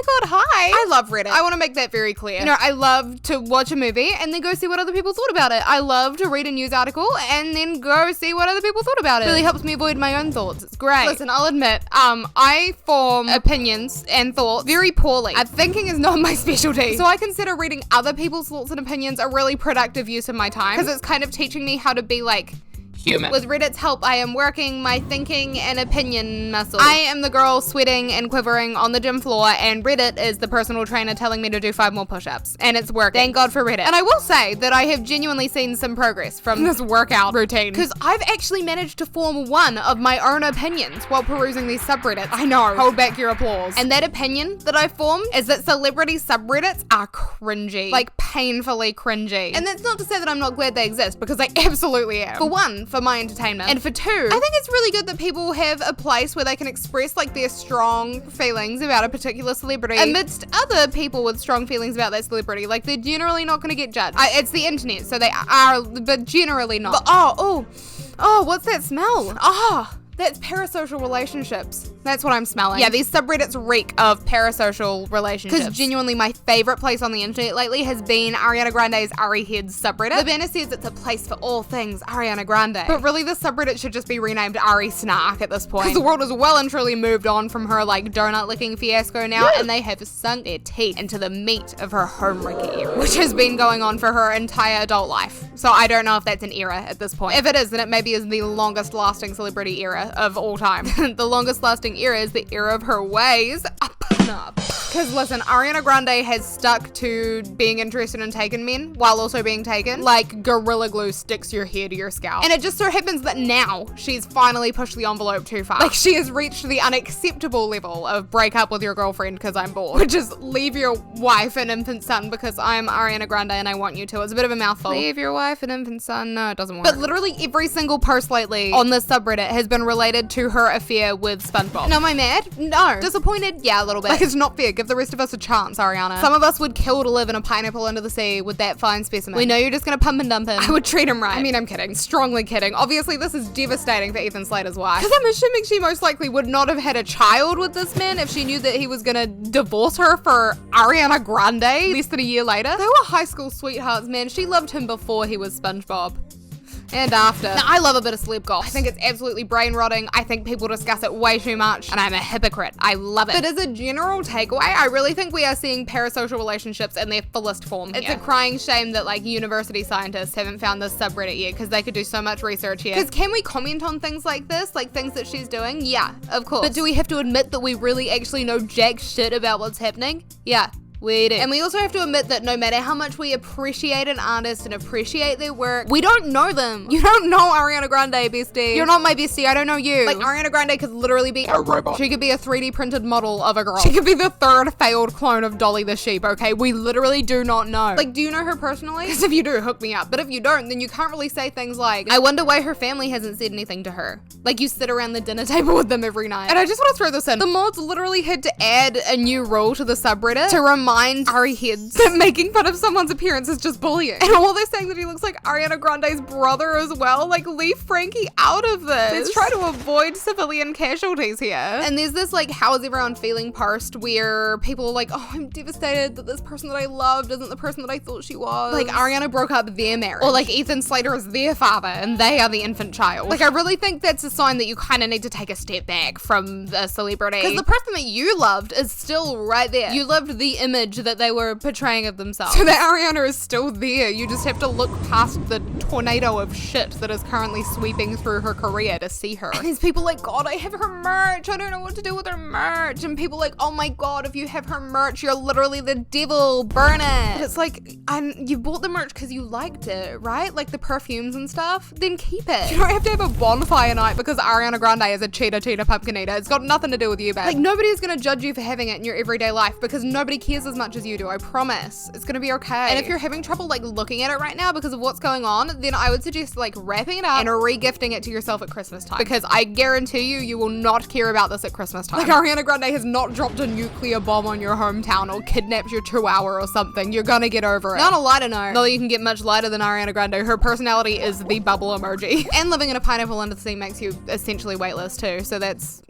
my god, hi. I love Reddit. I want to make that very clear. You know, I love to watch a movie and then go see what other people thought about it. I love to read a news article and then go see what other people thought about it. It really helps me avoid my own thoughts. It's great. Listen, I'll admit, I form opinions and thoughts very poorly. Thinking is not my specialty. So I consider reading other people's thoughts and opinions a really productive use of my time because it's kind of teaching me how to be like human. With Reddit's help, I am working my thinking and opinion muscles. I am the girl sweating and quivering on the gym floor, and Reddit is the personal trainer telling me to do 5 more push-ups. And it's working. Thank God for Reddit. And I will say that I have genuinely seen some progress from this workout routine, because I've actually managed to form one of my own opinions while perusing these subreddits. I know. Hold back your applause. And that opinion that I formed is that celebrity subreddits are cringy. Like, painfully cringy. And that's not to say that I'm not glad they exist, because I absolutely am. For one, for my entertainment. And for two, I think it's really good that people have a place where they can express like their strong feelings about a particular celebrity amidst other people with strong feelings about that celebrity. Like, they're generally not going to get judged. It's the internet, so they are, but generally not. But what's that smell? That's parasocial relationships. That's what I'm smelling. Yeah, these subreddits reek of parasocial relationships. Because genuinely my favorite place on the internet lately has been Ariana Grande's Ari Heads subreddit. The banner says it's a place for all things Ariana Grande. But really the subreddit should just be renamed Ari Snark at this point. Because the world has well and truly moved on from her like donut licking fiasco now, and they have sunk their teeth into the meat of her homewrecker era, which has been going on for her entire adult life. So I don't know if that's an era at this point. If it is, then it maybe is the longest lasting celebrity era of all time. The longest lasting era is the era of her ways. Because listen, Ariana Grande has stuck to being interested in taken men while also being taken. Like Gorilla Glue sticks your hair to your scalp. And it just so happens that now she's finally pushed the envelope too far. Like, she has reached the unacceptable level of break up with your girlfriend because I'm bored. Which is leave your wife and infant son because I'm Ariana Grande and I want you to. It's a bit of a mouthful. Leave your wife and infant son. No, it doesn't work. But literally every single post lately on this subreddit has been related to her affair with SpongeBob. Now, am I mad? No. Disappointed? Yeah, a little bit. Like, it's not fair. Give the rest of us a chance, Ariana. Some of us would kill to live in a pineapple under the sea with that fine specimen. We know you're just gonna pump and dump him. I would treat him right. I mean, I'm kidding. Strongly kidding. Obviously, this is devastating for Ethan Slater's wife. Because I'm assuming she most likely would not have had a child with this man if she knew that he was gonna divorce her for Ariana Grande less than a year later. They were high school sweethearts, man. She loved him before he was SpongeBob. And after. Now, I love a bit of celeb gossip. I think it's absolutely brain rotting. I think people discuss it way too much, and I'm a hypocrite. I love it. But as a general takeaway, I really think we are seeing parasocial relationships in their fullest form here. It's a crying shame that like university scientists haven't found this subreddit yet, because they could do so much research here. Because can we comment on things like this, like things that she's doing? Yeah, of course. But do we have to admit that we really actually know jack shit about what's happening? Yeah. We do. And we also have to admit that no matter how much we appreciate an artist and appreciate their work, we don't know them. You don't know Ariana Grande, bestie. You're not my bestie. I don't know you. Like, Ariana Grande could literally be a robot. She could be a 3D printed model of a girl. She could be the third failed clone of Dolly the sheep, okay? We literally do not know. Like, do you know her personally? Because if you do, hook me up. But if you don't, then you can't really say things like, I wonder why her family hasn't said anything to her. Like, you sit around the dinner table with them every night. And I just want to throw this in. The mods literally had to add a new rule to the subreddit to remind Ari Heads that making fun of someone's appearance is just bullying. And while they're saying that he looks like Ariana Grande's brother as well, like, leave Frankie out of this. Let's try to avoid civilian casualties here. And there's this like, how is everyone feeling post where people are like, oh, I'm devastated that this person that I loved isn't the person that I thought she was. Like, Ariana broke up their marriage. Or like, Ethan Slater is their father and they are the infant child. Like, I really think that's a sign that you kind of need to take a step back from the celebrity. Because the person that you loved is still right there. You loved the image that they were portraying of themselves. So that Ariana is still there. You just have to look past the tornado of shit that is currently sweeping through her career to see her. And there's people like, God, I have her merch. I don't know what to do with her merch. And people like, oh my God, if you have her merch, you're literally the devil. Burn it. But it's like, you bought the merch because you liked it, right? Like the perfumes and stuff. Then keep it. You don't have to have a bonfire night because Ariana Grande is a cheetah pumpkin eater. It's got nothing to do with you, babe. Like, nobody's gonna judge you for having it in your everyday life because nobody cares as much as you do. I promise. It's gonna be okay. And if you're having trouble like looking at it right now because of what's going on, then I would suggest like wrapping it up and re-gifting it to yourself at Christmas time. Because I guarantee you will not care about this at Christmas time. Like, Ariana Grande has not dropped a nuclear bomb on your hometown or kidnapped your chihuahua or something. You're gonna get over it. Not a lighter note. Not that you can get much lighter than Ariana Grande. Her personality is the bubble emoji. And living in a pineapple under the sea makes you essentially weightless too. So that's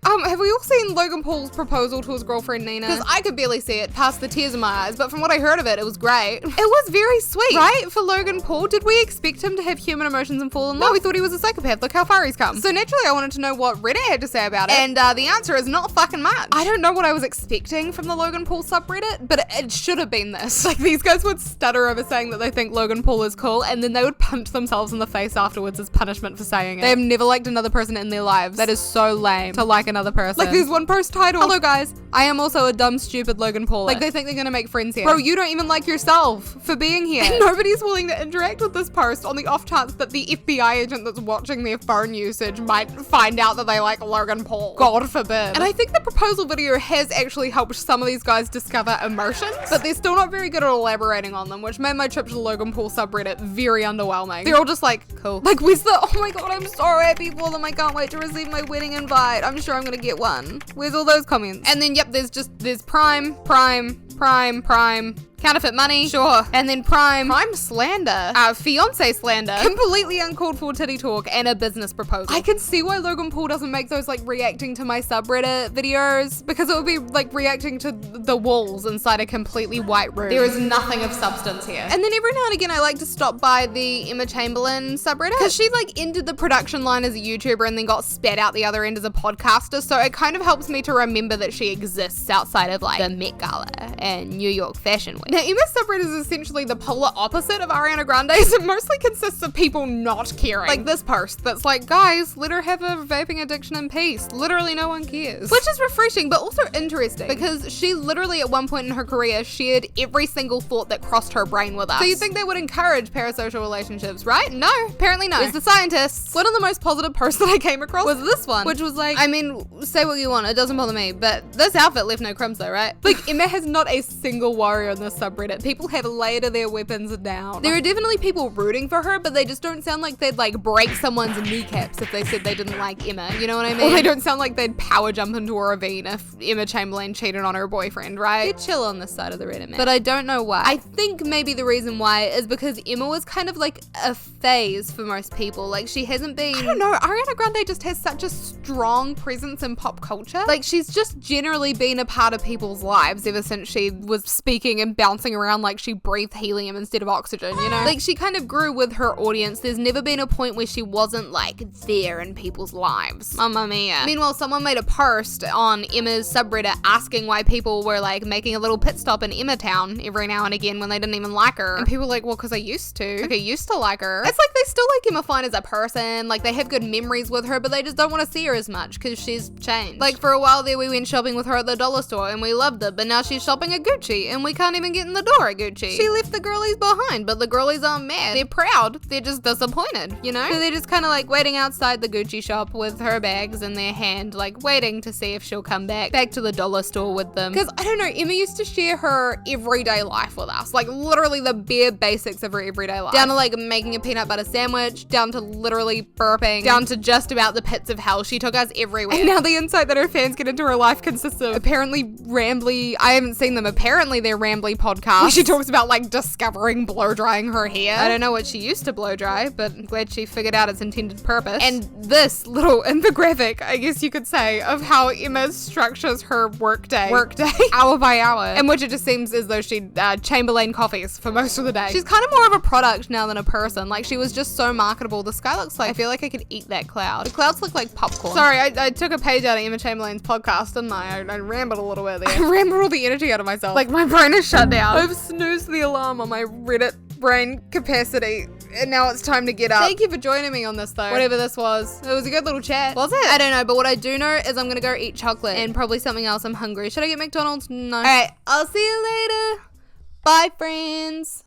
Have we all seen Logan Paul's proposal to his girlfriend Nina? Because I could barely see it past the tears in my eyes, but from what I heard of it, it was great. It was very sweet, right? For Logan Paul, did we expect him to have human emotions and fall in love? No, we thought he was a psychopath. Look how far he's come. So naturally, I wanted to know what Reddit had to say about it, and the answer is not fucking much. I don't know what I was expecting from the Logan Paul subreddit, but it should have been this. Like, these guys would stutter over saying that they think Logan Paul is cool, and then they would punch themselves in the face afterwards as punishment for saying it. They have never liked another person in their lives. That is so lame to like another person. Like, there's one post titled, "Hello guys, I am also a dumb, stupid Logan Paul." Like, they think they're gonna make friends here. Bro, you don't even like yourself for being here. And nobody's willing to interact with this post on the off chance that the FBI agent that's watching their phone usage might find out that they like Logan Paul. God forbid. And I think the proposal video has actually helped some of these guys discover emotions, but they're still not very good at elaborating on them, which made my trip to the Logan Paul subreddit very underwhelming. They're all just like, cool. Like, where's the, oh my god, I'm so happy for them. I can't wait to receive my wedding invite. I'm sure I'm gonna get one. Where's all those comments? And then, yep, there's prime, counterfeit money, sure. And then prime slander, fiance slander, completely uncalled for titty talk, and a business proposal. I can see why Logan Paul doesn't make those, like, reacting to my subreddit videos, because it would be like reacting to the walls inside a completely white room. There is nothing of substance here. And then every now and again, I like to stop by the Emma Chamberlain subreddit, because she, like, ended the production line as a YouTuber and then got spat out the other end as a podcaster, so it kind of helps me to remember that she exists outside of, like, the Met Gala and New York Fashion Week. Now, Emma's subreddit is essentially the polar opposite of Ariana Grande's. It mostly consists of people not caring. Like this post that's like, guys, let her have a vaping addiction in peace. Literally no one cares. Which is refreshing, but also interesting, because she literally at one point in her career shared every single thought that crossed her brain with us. So you'd think they would encourage parasocial relationships, right? No, apparently no. It's the scientists. One of the most positive posts that I came across was this one, which was like, I mean, say what you want, it doesn't bother me, but this outfit left no crumbs though, right? Like, Emma has not a single worry on this subreddit. People have laid their weapons down. There are definitely people rooting for her, but they just don't sound like they'd, like, break someone's kneecaps if they said they didn't like Emma, you know what I mean? Or they don't sound like they'd power jump into a ravine if Emma Chamberlain cheated on her boyfriend, right? They're chill on this side of the Reddit, man. But I don't know why. I think maybe the reason why is because Emma was kind of like a phase for most people. Like, she hasn't been, I don't know, Ariana Grande just has such a strong presence in pop culture. Like, she's just generally been a part of people's lives ever since she was speaking and bouncing around like she breathed helium instead of oxygen, you know? Like, she kind of grew with her audience. There's never been a point where she wasn't, like, there in people's lives. Mamma mia. Meanwhile, someone made a post on Emma's subreddit asking why people were, like, making a little pit stop in Emma Town every now and again when they didn't even like her. And people were like, well, because I used to. Like, I used to like her. It's like they still like Emma fine as a person. Like, they have good memories with her, but they just don't want to see her as much because she's changed. Like, for a while there, we went shopping with her at the dollar store and we loved it, but now she's shopping at Gucci and we can't even get in the door at Gucci. She left the girlies behind, but the girlies aren't mad. They're proud. They're just disappointed, you know? So they're just kind of like waiting outside the Gucci shop with her bags in their hand, like waiting to see if she'll come back to the dollar store with them. Because, I don't know, Emma used to share her everyday life with us. Like, literally the bare basics of her everyday life. Down to, like, making a peanut butter sandwich, down to literally burping, down to just about the pits of hell. She took us everywhere. And now the insight that her fans get into her life consists of apparently rambly, I haven't seen them, apparently they're rambly podcasts. Where she talks about, like, discovering blow drying her hair. I don't know what she used to blow dry, but I'm glad she figured out its intended purpose. And this little infographic, I guess you could say, of how Emma structures her workday hour by hour, in which it just seems as though she Chamberlain coffees for most of the day. She's kind of more of a product now than a person. Like, she was just so marketable. The sky looks like, I feel like I could eat that cloud. The clouds look like popcorn. Sorry, I took a page out of Emma Chamberlain's podcast, didn't I? I rambled a little bit there. I rambled all the energy out of myself. Like, my brain is shut down. I've snoozed the alarm on my Reddit brain capacity, and now it's time to get up. Thank you for joining me on this, though. Whatever this was. It was a good little chat. Was it? I don't know, but what I do know is I'm gonna go eat chocolate and probably something else. I'm hungry. Should I get McDonald's? No. Alright, I'll see you later. Bye, friends.